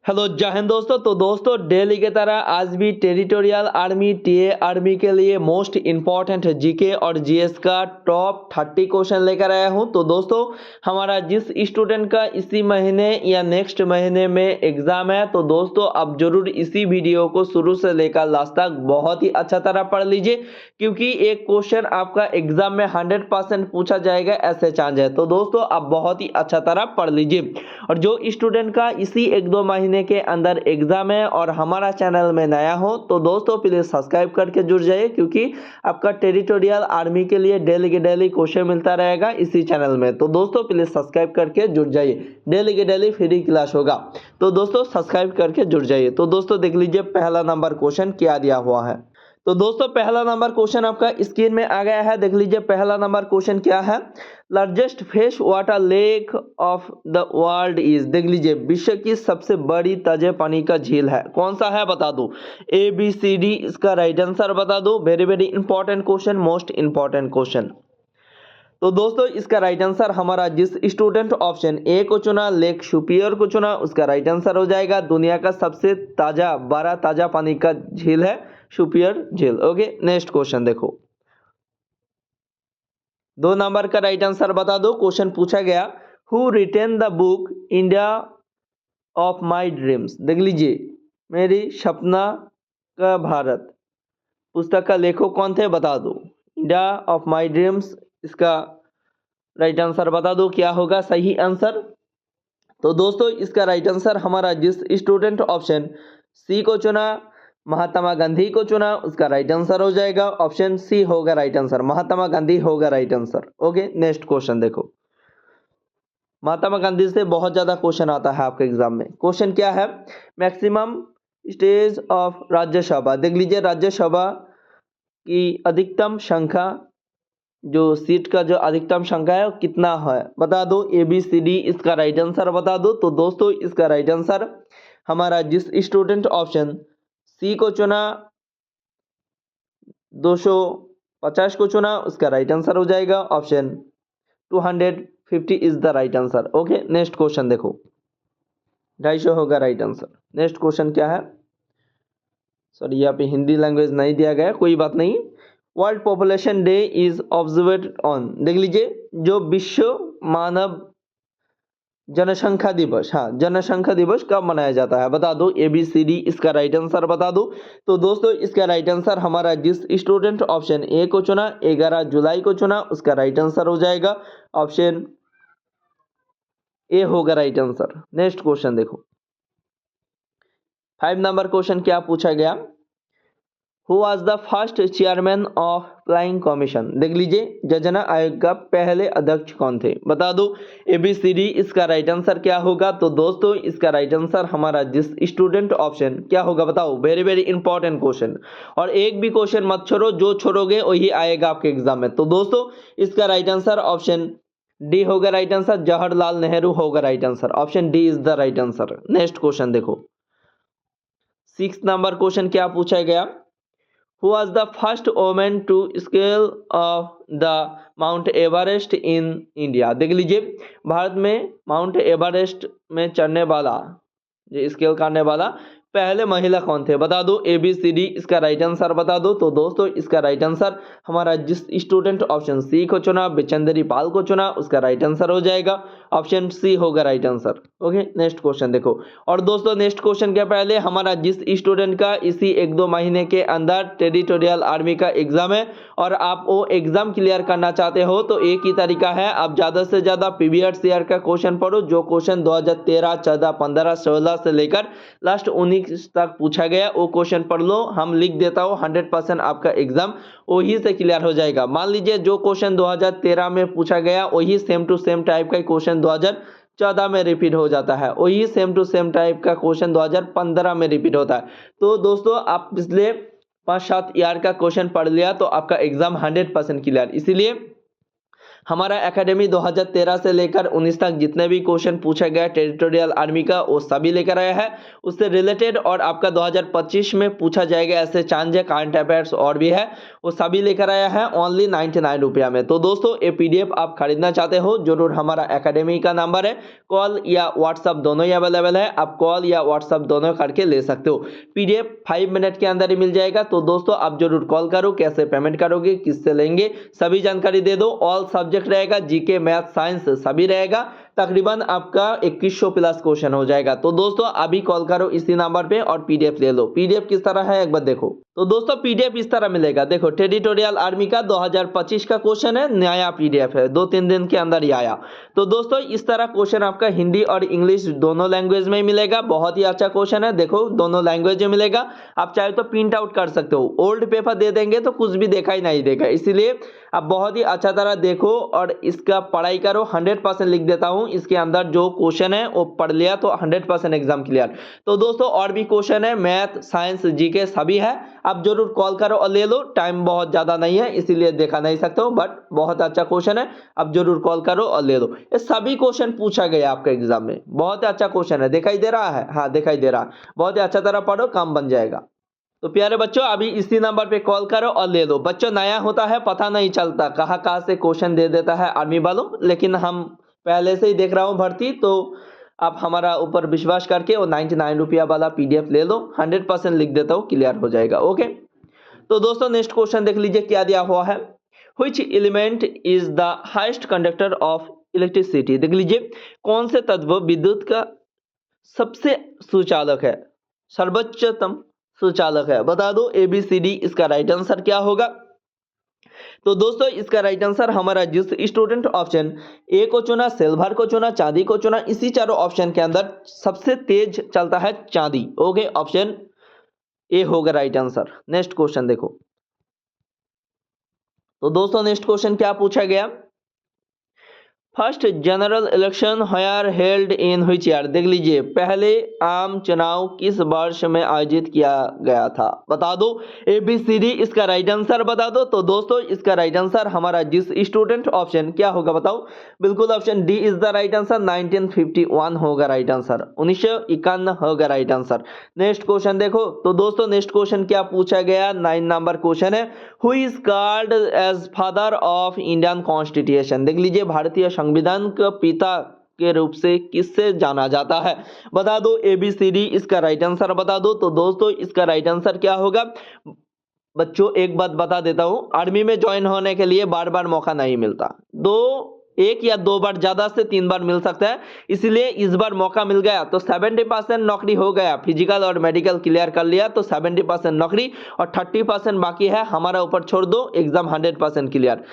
Hello जय हिंद दोस्तों। तो दोस्तों डेली की तरह आज भी टेरिटोरियल आर्मी टीए आर्मी के लिए मोस्ट इंपॉर्टेंट जीके और जीएस का टॉप 30 क्वेश्चन लेकर आया हूं। तो दोस्तों हमारा जिस स्टूडेंट का इसी महीने या नेक्स्ट महीने में एग्जाम है, तो दोस्तों आप जरूर इसी वीडियो को शुरू से लेकर लास्ट तक बहुत ही अच्छा तरह पढ़ लीजिए, क्योंकि एक क्वेश्चन आपका एग्जाम में 100% पूछा जाएगा ऐसे चांस है। तो दोस्तों आप बहुत ही अच्छा तरह पढ़ लीजिए। और जो स्टूडेंट का इसी 1-2 महीने के अंदर एग्जाम है और हमारा चैनल में नया हो, तो दोस्तों प्लीज सब्सक्राइब करके जुड़ जाइए, क्योंकि आपका टेरिटोरियल आर्मी के लिए डेली के डेली क्वेश्चन मिलता रहेगा इसी चैनल में। तो दोस्तों प्लीज सब्सक्राइब करके जुड़ जाइए, डेली के डेली फ्री क्लास होगा। तो दोस्तों सब्सक्राइब करके जुड़ जाइए। तो दोस्तों देख लीजिए पहला नंबर क्वेश्चन क्या दिया हुआ है। तो दोस्तों पहला नंबर क्वेश्चन आपका स्क्रीन में आ गया है, देख लीजिए पहला नंबर क्वेश्चन क्या है। Largest fresh water lake of the world is, देख लीजिए विश्व की सबसे बड़ी ताजे पानी का झील है, कौन सा है बता दो। ए बी सी डी, इसका राइट आंसर बता दो। Very very important question, most important question. तो दोस्तों इसका राइट आंसर हमारा जिस स्टूडेंट ऑप्शन ए को चुना, लेक सुपियर को चुना, उसका राइट आंसर हो जाएगा दुनिया का सबसे ताजा बड़ा ताजा पानी का झील है सुपियर झील। ओके नेक्स्ट क्वेश्चन देखो, 2 नंबर का राइट आंसर बता दो। क्वेश्चन पूछा गया who written the book India of my dreams, देख लीजिए मेरी सपना का भारत पुस्तक का लेखक कौन थे बता दो। इंडिया ऑफ माई ड्रीम्स, इसका राइट आंसर बता दो क्या होगा सही आंसर। तो दोस्तों इसका राइट आंसर हमारा जिस स्टूडेंट ऑप्शन सी को चुना, महात्मा गांधी को चुना, उसका राइट आंसर हो जाएगा ऑप्शन सी होगा राइट आंसर, महात्मा गांधी होगा right answer. Okay next question देखो, महात्मा गांधी से बहुत ज्यादा क्वेश्चन आता है आपके एग्जाम में। क्वेश्चन क्या है, मैक्सिमम स्टेज ऑफ राज्यसभा, देख लीजिए राज्यसभा की अधिकतम संख्या, जो सीट का जो अधिकतम संख्या है वो कितना है बता दो। ए बी सी डी, इसका राइट आंसर बता दो। तो दोस्तों इसका राइट आंसर हमारा जिस स्टूडेंट ऑप्शन सी को चुना, 250 को चुना, उसका राइट आंसर हो जाएगा option 250 is the right answer. Okay next question देखो, 250 होगा राइट आंसर। नेक्स्ट क्वेश्चन क्या है, सॉरी यहाँ पे हिंदी लैंग्वेज नहीं दिया गया, कोई बात नहीं। World population day is observed on, देख लीजिए जो विश्व मानव जनसंख्या दिवस, हाँ जनसंख्या दिवस कब मनाया जाता है बता दो। ए बी सी डी, इसका राइट आंसर बता दो। तो दोस्तों इसका राइट आंसर हमारा जिस स्टूडेंट ऑप्शन ए को चुना, 11 जुलाई को चुना, उसका राइट आंसर हो जाएगा ऑप्शन ए होगा राइट आंसर। नेक्स्ट क्वेश्चन देखो, 5 नंबर क्वेश्चन क्या पूछा गया, who was the first chairman of flying commission, देख लीजिए योजना आयोग का पहले अध्यक्ष कौन थे बता दो। ए बी सी डी, इसका राइट आंसर क्या होगा। तो दोस्तों इसका राइट आंसर हमारा जिस स्टूडेंट ऑप्शन क्या होगा बताओ। वेरी वेरी इंपॉर्टेंट क्वेश्चन, और एक भी क्वेश्चन मत छोड़ो, जो छोड़ोगे वही आएगा आपके एग्जाम में। तो दोस्तों इसका राइट आंसर ऑप्शन डी होगा राइट आंसर, जवाहरलाल नेहरू होगा right answer, option D is the right answer. Next question देखो, 6 नंबर क्वेश्चन क्या पूछा गया, Who was the first woman to scale of the Mount Everest in India, देख लीजिए भारत में mount Everest में चढ़ने वाला, जो स्केल करने वाला पहले महिला कौन थे बता दो। ए बी सी डी, इसका राइट आंसर बता दो। तो दोस्तों इसका राइट आंसर हमारा जिस स्टूडेंट ऑप्शन सी को चुना, बिचंदरी पाल को चुना, उसका राइट आंसर हो जाएगा ऑप्शन सी होगा right answer. Okay next question देखो, और दोस्तों नेक्स्ट क्वेश्चन के पहले हमारा जिस स्टूडेंट का इसी 1-2 महीने के अंदर टेरिटोरियल आर्मी का एग्जाम है और आप वो एग्जाम क्लियर करना चाहते हो, तो एक ही तरीका है, आप ज्यादा से ज्यादा प्रीवियस ईयर का क्वेश्चन पढ़ो, जो क्वेश्चन 2013, 14, 15, 16 से लेकर लास्ट 19 तक पूछा गया वो क्वेश्चन पढ़ लो। हम लिख देता हूँ 100% आपका एग्जाम वही से क्लियर हो जाएगा। मान लीजिए जो क्वेश्चन 2013 में पूछा गया वही सेम टू सेम टाइप का क्वेश्चन 2014 में रिपीट हो जाता है, वही सेम टू सेम टाइप का क्वेश्चन 2015 में रिपीट होता है। तो दोस्तों आप पिछले 5-7 ईयर का क्वेश्चन पढ़ लिया तो आपका एग्जाम 100% क्लियर। इसीलिए हमारा एकेडमी 2013 से लेकर 19 तक जितने भी क्वेश्चन पूछा गया टेरिटोरियल आर्मी का वो सभी लेकर आया है। उससे रिलेटेड और आपका 2025 में पूछा जाएगा ऐसे चांस है, करंट अफेयर्स और भी है, वो सभी लेकर आया है ओनली 99 रुपया में। तो दोस्तों ये पीडीएफ आप खरीदना चाहते हो जरूर हमारा एकेडमी का नंबर है, कॉल या व्हाट्सअप दोनों ही अवेलेबल है, आप कॉल या व्हाट्सअप दोनों करके ले सकते हो। पीडीएफ 5 मिनट के अंदर ही मिल जाएगा। तो दोस्तों आप जरूर कॉल करो, कैसे पेमेंट करोगे, किससे लेंगे, सभी जानकारी दे दो। ऑल सब्जेक्ट रहेगा, जीके मैथ साइंस सभी रहेगा। तकरीबन आपका 2100 प्लस क्वेश्चन हो जाएगा। तो दोस्तों अभी कॉल करो इसी नंबर पे और पीडीएफ ले लो। पीडीएफ किस तरह है एक बार देखो। तो दोस्तों पीडीएफ इस तरह मिलेगा, देखो टेरिटोरियल आर्मी का 2025 का क्वेश्चन है, नया पीडीएफ है, 2-3 दिन के अंदर ही आया। तो दोस्तों इस तरह क्वेश्चन आपका हिंदी और इंग्लिश दोनों लैंग्वेज में मिलेगा। बहुत ही अच्छा क्वेश्चन है, देखो दोनों लैंग्वेज में मिलेगा। आप चाहे तो प्रिंट आउट कर सकते हो, ओल्ड पेपर दे देंगे तो कुछ भी देखा ही नहीं देगा, इसीलिए आप बहुत ही अच्छा तरह देखो और इसका पढ़ाई करो। 100% लिख देता हूं, इसके अंदर जो क्वेश्चन है वो पढ़ लिया तो 100% एग्जाम क्लियर। तो दोस्तों और भी क्वेश्चन है, मैथ साइंस जीके सभी है, आप जरूर कॉल करो और ले लो। टाइम बहुत ज्यादा नहीं है इसीलिए देखा नहीं सकते हो, बट बहुत अच्छा क्वेश्चन है, आप जरूर कॉल करो और ले लो। ये सभी क्वेश्चन पूछा गया आपका एग्जाम में, बहुत अच्छा क्वेश्चन है, दिखाई दे रहा है, हाँ दिखाई दे रहा है। बहुत ही अच्छा तरह पढ़ो, काम बन जाएगा। तो प्यारे बच्चों अभी इसी नंबर पे कॉल करो और ले लो। बच्चों नया होता है पता नहीं चलता कहाँ से क्वेश्चन दे देता है आर्मी वालों, लेकिन हम पहले से ही देख रहा हूँ भर्ती, तो आप हमारा ऊपर विश्वास करके वो 99 रुपया वाला पीडीएफ ले लो। 100% लिख देता हूँ, क्लियर हो जाएगा। ओके तो दोस्तों नेक्स्ट क्वेश्चन देख लीजिए क्या दिया हुआ है। Which element is the highest conductor of electricity. देख लीजिए कौन से तत्व विद्युत का सबसे सुचालक है, सर्वोच्चतम सुचालक है, बता दो ABCD। इसका राइट आंसर क्या होगा। तो दोस्तों इसका राइट आंसर हमारा जिस स्टूडेंट ऑप्शन ए को चुना, सिल्वर को चुना, चांदी को चुना, इसी चारों ऑप्शन के अंदर सबसे तेज चलता है चांदी। ओके ऑप्शन ए होगा राइट आंसर। नेक्स्ट क्वेश्चन देखो। तो दोस्तों नेक्स्ट क्वेश्चन क्या पूछा गया। First general election were held in which year. देख लीजिए पहले आम चुनाव किस वर्ष में आयोजित किया गया था, बता दो। ABCD इसका राइट आंसर बता दो। तो दोस्तों इसका राइट आंसर हमारा जिस स्टूडेंट ऑप्शन क्या होगा बताओ। बिल्कुल option D is the right answer, 1951 होगा राइट आंसर, 1951 होगा राइट आंसर। नेक्स्ट क्वेश्चन देखो। तो दोस्तों नेक्स्ट क्वेश्चन क्या पूछा गया, 9 नंबर क्वेश्चन है। Who is called as father of Indian constitution. देख लीजिए भारतीय संविधान का पिता के रूप से किससे जाना जाता है, बता दो। ABCD इसका राइट आंसर बता दो। तो दोस्तों इसका राइट आंसर क्या होगा। बच्चों एक बात बता देता हूं, आर्मी में ज्वाइन होने के लिए बार बार मौका नहीं मिलता, एक या दो बार, ज्यादा से 3 बार मिल सकता है, इसलिए इस बार मौका मिल गया तो 70% नौकरी हो गया। फिजिकल और मेडिकल क्लियर कर लिया तो 70% नौकरी और 30% बाकी है, हमारा ऊपर छोड़ दो, एग्जाम 100% क्लियर।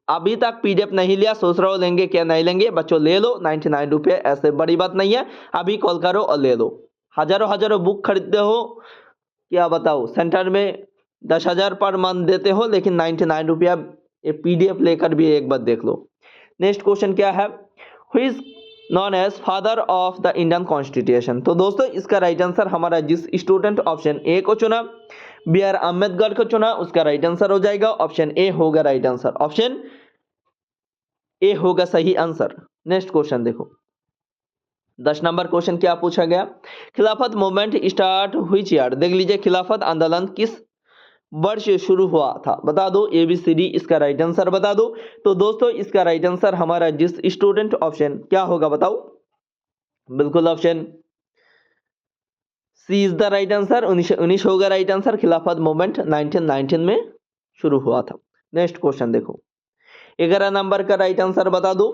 अभी तक पीडीएफ नहीं लिया, सोच रहे हो लेंगे क्या नहीं लेंगे, बच्चों ले लो, 99 रुपये, ऐसे बड़ी बात नहीं है। अभी कॉल करो और ले लो। हजारों बुक खरीदते हो, क्या बताओ, सेंटर में 10,000 पर मंथ देते हो, लेकिन 99 रुपया ये पीडीएफ लेकर भी एक बार देख लो। नेक्स्ट क्वेश्चन क्या है, who is known as father of the Indian constitution. तो दोस्तों इसका राइट आंसर हमारा जिस स्टूडेंट ऑप्शन ए को चुना, BR अम्बेडकर को चुना, उसका राइट आंसर हो जाएगा ऑप्शन ए होगा राइट आंसर, ऑप्शन ए होगा सही आंसर। नेक्स्ट क्वेश्चन देखो। 10 नंबर क्वेश्चन क्या पूछा गया, खिलाफत मूवमेंट स्टार्ट व्हिच ईयर। देख लीजिए खिलाफत आंदोलन किस वर्ष शुरू हुआ था, बता दो। ABCD इसका राइट आंसर बता दो। तो दोस्तों इसका राइट आंसर हमारा जिस स्टूडेंट ऑप्शन क्या होगा बताओ। बिल्कुल option C is the right answer, 1919 होगा राइट आंसर। खिलाफत मूवमेंट 1919 में शुरू हुआ था। नेक्स्ट क्वेश्चन देखो। 11 नंबर का राइट आंसर बता दो।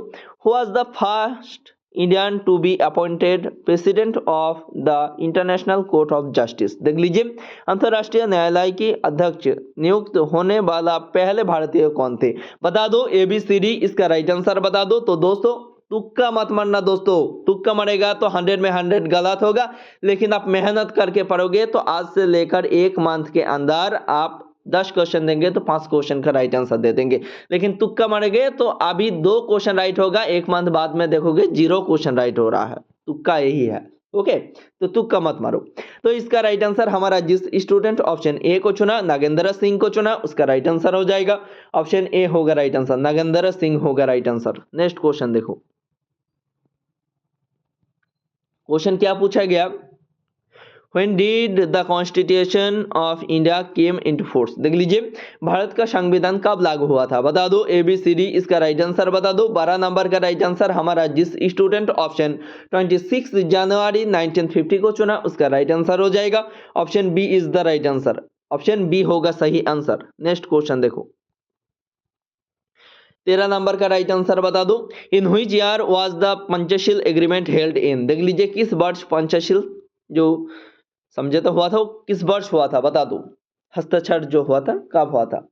Who was the first Indian to be appointed president of the International Court of Justice. देख लीजिए अंतरराष्ट्रीय न्यायालय के अध्यक्ष नियुक्त होने वाला पहले भारतीय कौन थे, बता दो। ABCD इसका राइट आंसर बता दो। तो दोस्तों तुक्का मत मारना दोस्तों, तुक्का मरेगा तो 100 में 100 गलत होगा, लेकिन आप मेहनत करके पढ़ोगे तो आज से लेकर 1 मंथ के अंदर आप 10 क्वेश्चन देंगे तो 5 क्वेश्चन का राइट आंसर दे देंगे। लेकिन तुक्का मारेंगे तो अभी 2 क्वेश्चन राइट होगा, 1 मंथ बाद में देखोगे 0 क्वेश्चन राइट हो रहा है, तुक्का यही है। ओके, तो तुक्का मत मारो। तो इसका राइट आंसर हमारा जिस स्टूडेंट ऑप्शन ए को चुना, नागेंद्र सिंह को चुना, उसका राइट आंसर हो जाएगा ऑप्शन ए होगा राइट आंसर, नागेंद्र सिंह होगा राइट आंसर। नेक्स्ट क्वेश्चन देखो, क्वेश्चन क्या पूछा गया, When did the Constitution of India came into force? देख लीजिए, भारत का संविधान कब लागू हुआ था, बता दो ए बी सी डी, इसका राइट आंसर बता दो। 12 नंबर का राइट आंसर हमारा जिस स्टूडेंट ऑप्शन 26 जनवरी 1950 को चुना, उसका राइट आंसर हो जाएगा option B is the right answer, option B होगा सही आंसर। नेक्स्ट क्वेश्चन देखो, 13 नंबर का राइट आंसर बता दो, इन which year was the Panchsheel agreement held in. देख लीजिए, किस वर्ष पंचशील जो समझौता हुआ था वो किस वर्ष हुआ था, बता दो। हस्ताक्षर जो हुआ था कब हुआ था,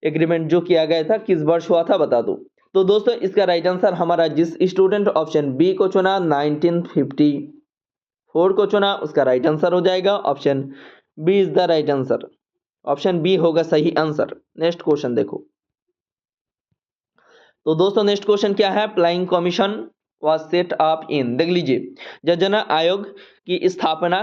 एग्रीमेंट जो किया गया था किस वर्ष हुआ था, बता दो। तो दोस्तों इसका राइट आंसर हमारा जिस स्टूडेंट ऑप्शन बी को चुना 1954 को चुना, उसका राइट आंसर हो जाएगा option B is the right answer, option B होगा सही आंसर। नेक्स्ट क्वेश्चन देखो, तो दोस्तों नेक्स्ट क्वेश्चन क्या है, प्लाइंग commission was set up in. देख लीजिए, योजना आयोग की स्थापना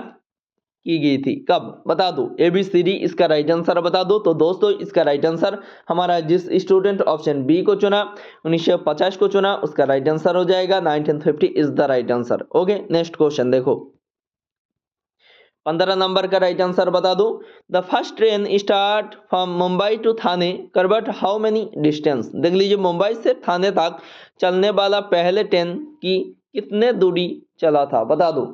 की गई थी कब, बता दो ए बी सी डी, इसका राइट आंसर बता दो। तो दोस्तों इसका राइट आंसर हमारा जिस स्टूडेंट ऑप्शन बी को चुना 1950 को चुना, उसका राइट आंसर हो जाएगा 1950 is the right answer. Okay, next question देखो, 15 नंबर का राइट आंसर बता दो, the first train start from Mumbai to Thane covered how many distance. देख लीजिए, मुंबई से थाने तक चलने वाला पहले ट्रेन की कितने दूरी चला था, बता दो,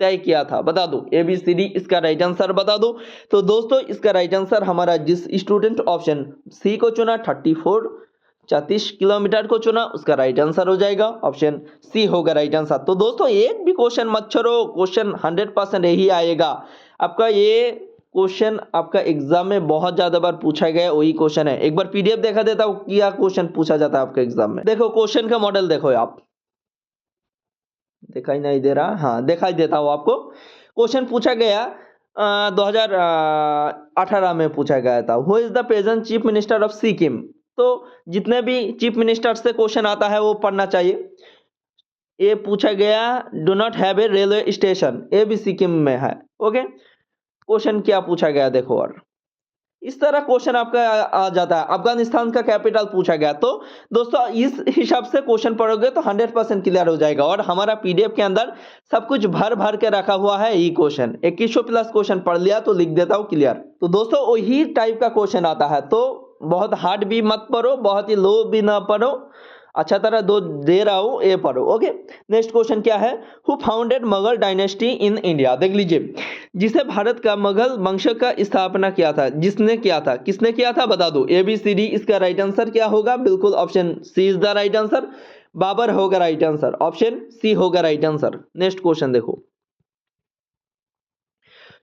तय किया था, बता दो ए बी सी डी, इसका राइट आंसर बता दो। तो दोस्तों इसका राइट आंसर हमारा जिस स्टूडेंट ऑप्शन सी को चुना 34 किलोमीटर को चुना, उसका राइट आंसर हो जाएगा ऑप्शन सी होगा राइट आंसर। तो दोस्तों एक भी क्वेश्चन मत छोड़ो, क्वेश्चन 100% यही आएगा आपका। ये क्वेश्चन आपका एग्जाम में बहुत ज्यादा बार पूछा गया वही क्वेश्चन है। एक बार पीडीएफ देखा देता हूँ क्या क्वेश्चन पूछा जाता है आपके एग्जाम में। देखो क्वेश्चन का मॉडल देखो, आप दिखाई नहीं दे रहा, हाँ दिखाई देता हूँ आपको। क्वेश्चन पूछा गया 2018 में पूछा गया था, who is the present chief minister of Sikkim. तो जितने भी चीफ मिनिस्टर से क्वेश्चन आता है वो पढ़ना चाहिए। ये पूछा गया, do not have a railway station, ये भी सिक्किम में है। ओके, क्वेश्चन क्या पूछा गया देखो, और इस तरह क्वेश्चन आपका आ जाता है। अफगानिस्तान का कैपिटल पूछा गया, तो दोस्तों इस हिसाब से क्वेश्चन पढ़ोगे तो 100% क्लियर हो जाएगा। और हमारा पीडीएफ के अंदर सब कुछ भर भर के रखा हुआ है। ये क्वेश्चन 2100 प्लस क्वेश्चन पढ़ लिया तो लिख देता हूँ क्लियर। तो दोस्तों वही टाइप का क्वेश्चन आता है, तो बहुत हार्ड भी मत पढ़ो, बहुत ही लो भी ना पढ़ो, अच्छा तरह दो दे रहा हूं, ये पढ़ो। ओके, नेक्स्ट क्वेश्चन क्या है, who founded Mughal dynasty in India. देख लीजिए, जिसे भारत का मुगल वंश का स्थापना किया था, जिसने किया था, किसने किया था, बता दो ए बी सी डी, इसका राइट आंसर क्या होगा, बिल्कुल option C is the right answer, Babur होगा राइट आंसर, ऑप्शन सी होगा राइट आंसर। नेक्स्ट क्वेश्चन देखो,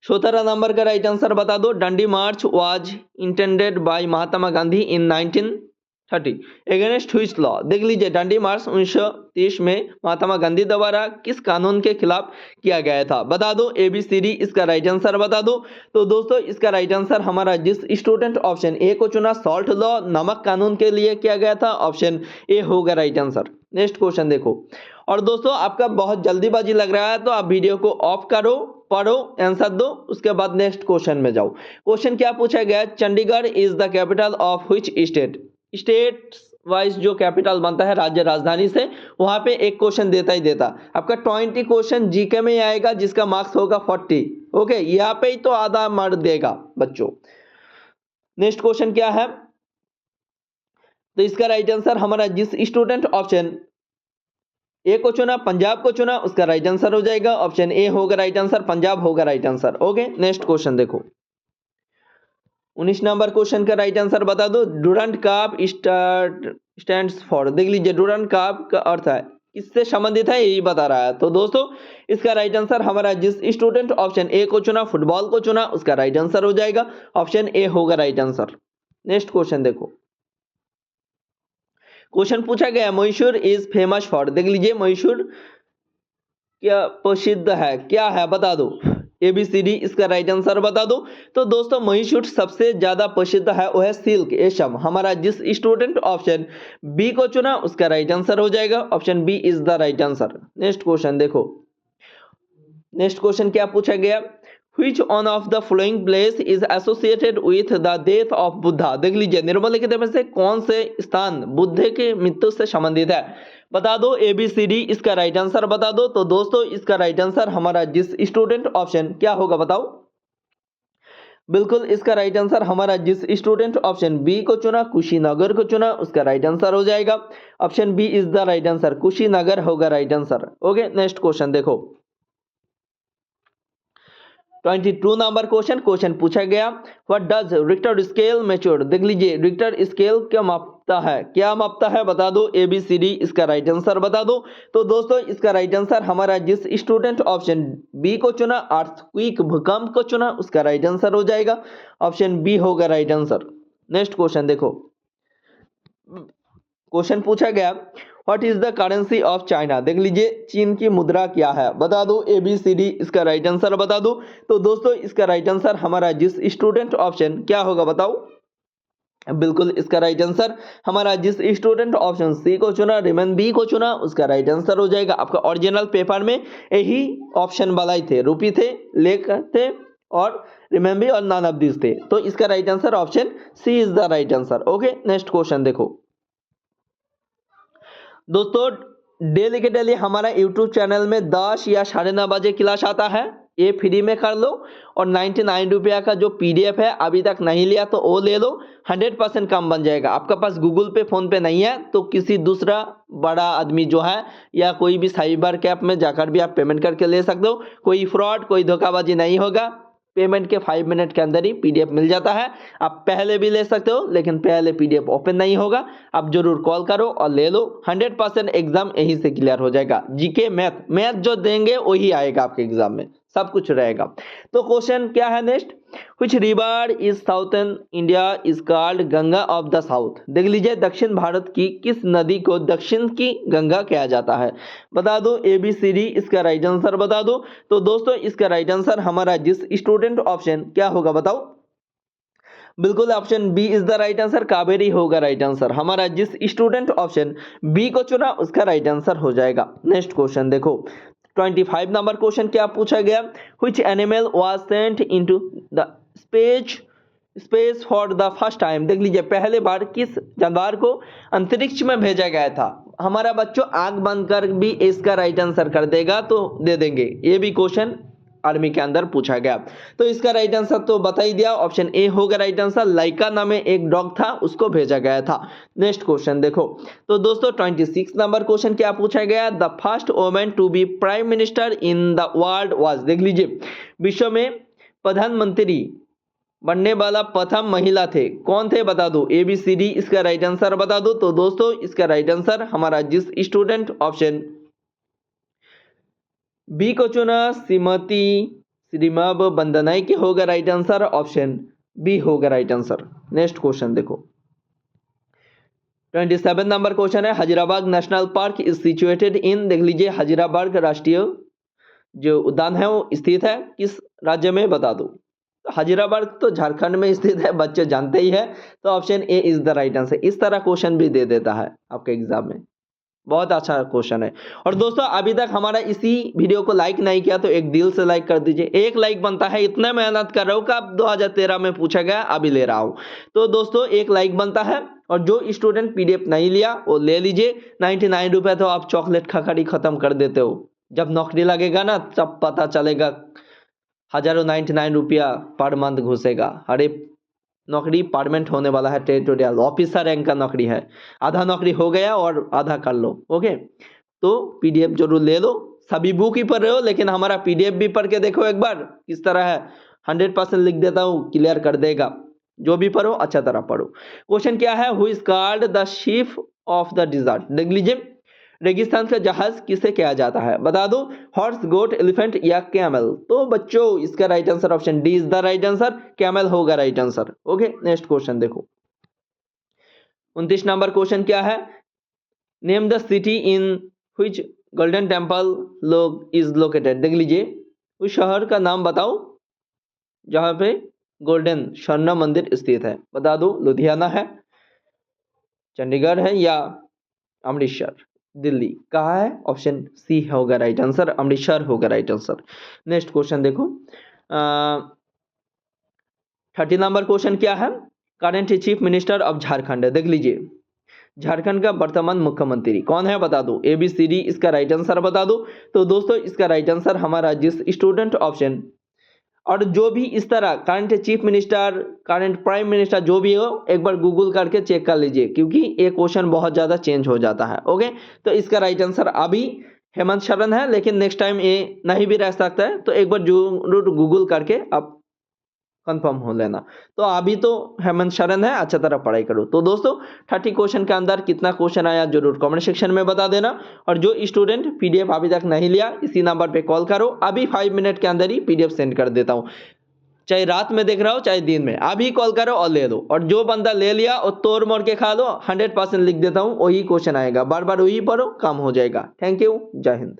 17 नंबर का राइट आंसर बता दो, Dandi march was intended by Mahatma Gandhi in 1930 against which law. देख लीजिए, डंडी मार्च 1930 में महात्मा गांधी द्वारा किस कानून के खिलाफ किया गया था, बता दो ए बी सी डी, इसका राइट आंसर बता दो। तो दोस्तों इसका राइट आंसर हमारा जिस स्टूडेंट ऑप्शन ए को चुना, सॉल्ट लॉ, नमक कानून के लिए किया गया था, ऑप्शन ए होगा राइट आंसर। नेक्स्ट क्वेश्चन देखो, और दोस्तों आपका बहुत जल्दीबाजी लग रहा है तो आप वीडियो को ऑफ करो, पढ़ो, आंसर दो, उसके बाद नेक्स्ट क्वेश्चन में जाओ। क्वेश्चन क्या पूछा गया, Chandigarh is the capital of which state. State wise जो कैपिटल बनता है राज्य राजधानी से, वहां पे एक क्वेश्चन देता ही देता। आपका 20 क्वेश्चन जीके में आएगा जिसका मार्क्स होगा 40। ओके, यहाँ पे ही तो आधा मार देगा बच्चों। नेक्स्ट क्वेश्चन क्या है, तो इसका राइट आंसर हमारा जिस स्टूडेंट ऑप्शन ए को चुना, पंजाब को चुना, उसका राइट आंसर हो जाएगा ऑप्शन ए होगा राइट आंसर, पंजाब होगा right answer. Okay, next question देखो, 19 नंबर क्वेश्चन का राइट आंसर बता दो, डूरंट कप स्टैंड्स फॉर। देख लीजिए, डूरंट कप का अर्थ है, किससे संबंधित है यही बता रहा है। तो दोस्तों इसका राइट आंसर हमारा जिस स्टूडेंट ऑप्शन ए को चुना, फुटबॉल को चुना, उसका राइट आंसर हो जाएगा ऑप्शन ए होगा राइट आंसर। नेक्स्ट क्वेश्चन देखो, क्वेश्चन पूछा गया, मैसूर इज फेमस फॉर। देख लीजिए, मैसूर क्या प्रसिद्ध है, क्या है, बता दो ए बी सी डी, इसका राइट आंसर बता दो। तो दोस्तों मैसूर सबसे ज्यादा प्रसिद्ध है वो है सिल्क रेशम। हमारा जिस स्टूडेंट ऑप्शन बी को चुना, उसका राइट आंसर हो जाएगा option B is the right answer. Next question देखो, नेक्स्ट क्वेश्चन क्या पूछा गया, Which one of the following place is associated with the death of Buddha. देख लीजिए निम्नलिखित में से कौन से स्थान बुद्ध के मृत्यु से संबंधित है, बता दो ए बी सी डी, इसका राइट आंसर बता दो। तो दोस्तों इसका राइट आंसर हमारा जिस स्टूडेंट ऑप्शन क्या होगा बताओ, बिल्कुल इसका राइट आंसर हमारा जिस स्टूडेंट ऑप्शन बी को चुना, कुशीनगर को चुना, उसका राइट आंसर हो जाएगा option B is the right answer, Kushinagar होगा right answer. Okay next question देखो 22 नंबर क्वेश्चन पूछा गया, what does Richter scale measure. देख लीजिए रिक्टर स्केल क्या मापता है बता दो ए बी सी डी, इसका राइट आंसर बता दो। तो दोस्तों इसका राइट आंसर हमारा जिस स्टूडेंट ऑप्शन बी को चुना, अर्थक्वेक भूकंप को चुना, उसका राइट आंसर हो जाएगा ऑप्शन बी होगा राइट आंसर। नेक्स्ट क्वेश्चन देखो, क्वेश्चन पूछा गया, what is the currency of China. देख लीजिए चीन की मुद्रा क्या है, बता दो ए बी सी डी, इसका राइट आंसर बता दो। तो दोस्तों इसका राइट आंसर हमारा जिस स्टूडेंट ऑप्शन क्या होगा बताओ, बिल्कुल इसका राइट आंसर हमारा जिस स्टूडेंट ऑप्शन सी को चुना, रिमेन बी को चुना, उसका राइट आंसर हो जाएगा। आपका ओरिजिनल पेपर में यही ऑप्शन वाला ही थे, रुपी थे, लेख थे और रिमेम्बी और नॉन ऑफ दिस थे। तो इसका right answer option C is the right answer. Okay next question देखो दोस्तों, डेली के डेली हमारा यूट्यूब चैनल में 10 या 9:30 बजे क्लास आता है, ये फ्री में कर लो। और 99 रुपया का जो पीडीएफ है अभी तक नहीं लिया तो वो ले लो, 100% काम बन जाएगा। आपका पास गूगल पे फोन पे नहीं है तो किसी दूसरा बड़ा आदमी जो है या कोई भी साइबर कैफ में जाकर भी आप पेमेंट करके ले सकते हो। कोई फ्रॉड कोई धोखाबाजी नहीं होगा, पेमेंट के 5 मिनट के अंदर ही पीडीएफ मिल जाता है। आप पहले भी ले सकते हो लेकिन पहले पीडीएफ ओपन नहीं होगा, आप जरूर कॉल करो और ले लो, 100% एग्जाम यहीं से क्लियर हो जाएगा। जीके मैथ जो देंगे वही आएगा आपके एग्जाम में, सब कुछ रहेगा। तो क्वेश्चन क्या है next, which river is southern India is called Ganga of the south. देख लीजिए दक्षिण भारत की किस नदी को दक्षिण की गंगा कहा जाता है, बता दो ए बी सी डी, इसका राइट आंसर बता दो। तो दोस्तों इसका राइट आंसर हमारा जिस स्टूडेंट ऑप्शन क्या होगा बताओ, बिल्कुल option B is the right answer, Kaveri होगा राइट आंसर। हमारा जिस स्टूडेंट ऑप्शन बी को चुना उसका राइट आंसर हो जाएगा। नेक्स्ट क्वेश्चन देखो 25 नंबर क्वेश्चन क्या पूछा गया, which animal was sent into the space for the first time. देख लीजिए पहले बार किस जानवर को अंतरिक्ष में भेजा गया था। हमारा बच्चों आंख बंद कर भी इसका राइट आंसर कर देगा तो दे देंगे, ये भी क्वेश्चन आर्मी के अंदर पूछा गया। तो इसका राइट आंसर तो बता ही दिया, ऑप्शन ए होगा राइट आंसर, लाइका नाम में एक डॉग था उसको भेजा गया था। नेक्स्ट क्वेश्चन देखो, तो दोस्तों 26 नंबर क्वेश्चन क्या पूछा गया, the first women to be prime minister in the world was. देख लीजिए विश्व में प्रधानमंत्री बनने वाला प्रथम महिला थे, कौन थे बता दो ए बी सी डी, इसका राइट आंसर बता दो। तो दोस्तों इसका राइट आंसर हमारा जिस स्टूडेंट ऑप्शन बी को चुना, श्रीमती श्रीमब बंदनाई के होगा राइट आंसर, ऑप्शन बी होगा राइट आंसर। नेक्स्ट क्वेश्चन देखो 27 नंबर क्वेश्चन है, Hazaribagh national park is situated in. देख लीजिए हजीराबाग राष्ट्रीय जो उद्यान है वो स्थित है किस राज्य में बता दो। हजीराबाग तो झारखंड में स्थित है, बच्चे जानते ही है, तो option A is the right answer. इस तरह क्वेश्चन भी दे देता है आपके एग्जाम में, बहुत अच्छा क्वेश्चन है। और दोस्तों अभी तक हमारा इसी वीडियो को लाइक नहीं किया तो एक दिल से लाइक कर दीजिए, एक लाइक बनता है, इतना मेहनत कर रहा हूँ कि अब 2013 में पूछा गया अभी ले रहा हूँ, तो दोस्तों एक लाइक बनता है। और जो स्टूडेंट पीडीएफ नहीं लिया वो ले लीजिए, 99 रुपये तो आप चॉकलेट खाकर खत्म कर देते हो, जब नौकरी लगेगा ना तब पता चलेगा, हजारों 99 रुपया पर मंथ घुसेगा। अरे नौकरी परमानेंट होने वाला है, टेरिटोरियल ऑफिसर रैंक का नौकरी है, आधा नौकरी हो गया और आधा कर लो। ओके तो पीडीएफ जरूर ले लो, सभी बुक ही पढ़ रहे हो लेकिन हमारा पीडीएफ भी पढ़ के देखो एक बार किस तरह है, 100% लिख देता हूँ, क्लियर कर देगा। जो भी पढ़ो अच्छा तरह पढ़ो। क्वेश्चन क्या है, who is called the ship of the dessert. देख लीजिए रेगिस्तान का जहाज किसे कहा जाता है बता दो, हॉर्स गोट एलिफेंट या कैमल। तो बच्चों इसका right answer option D is the right answer, camel होगा right answer. Okay next question देखो 29 नंबर क्वेश्चन क्या है, name the city in which golden temple is located. देख लीजिए उस शहर का नाम बताओ जहां पे गोल्डन स्वर्ण मंदिर स्थित है, बता दो लुधियाना है, चंडीगढ़ है या अमृतसर। दिल्ली कहाँ है? ऑप्शन सी होगा राइट आंसर, अमृतसर होगा राइट आंसर। नेक्स्ट क्वेश्चन देखो, 30 नंबर क्वेश्चन क्या है? Current chief minister of Jharkhand, देख लीजिए झारखंड का वर्तमान मुख्यमंत्री कौन है बता दो, ए बी सी डी, इसका राइट आंसर बता दो। तो दोस्तों इसका राइट आंसर हमारा जिस स्टूडेंट ऑप्शन, और जो भी इस तरह current chief minister, current prime minister जो भी हो, एक बार गूगल करके चेक कर लीजिए, क्योंकि ये क्वेश्चन बहुत ज़्यादा चेंज हो जाता है। ओके, तो इसका राइट आंसर अभी हेमंत सोरेन है, लेकिन नेक्स्ट टाइम ये नहीं भी रह सकता है, तो एक बार जरूर गूगल करके आप कंफर्म हो लेना। तो अभी तो हेमंत सोरेन है, अच्छा तरह पढ़ाई करो। तो दोस्तों 30 क्वेश्चन के अंदर कितना क्वेश्चन आया जरूर कमेंट सेक्शन में बता देना, और जो स्टूडेंट पीडीएफ अभी तक नहीं लिया इसी नंबर पे कॉल करो, अभी 5 मिनट के अंदर ही पीडीएफ सेंड कर देता हूँ, चाहे रात में देख रहा हो चाहे दिन में, अभी कॉल करो और ले लो। और जो बंदा ले लिया और तोड़ मोड़ के खा लो, 100% लिख देता हूँ, वही क्वेश्चन आएगा, बार बार वही पढ़ो, काम हो जाएगा। थैंक यू, जय हिंद।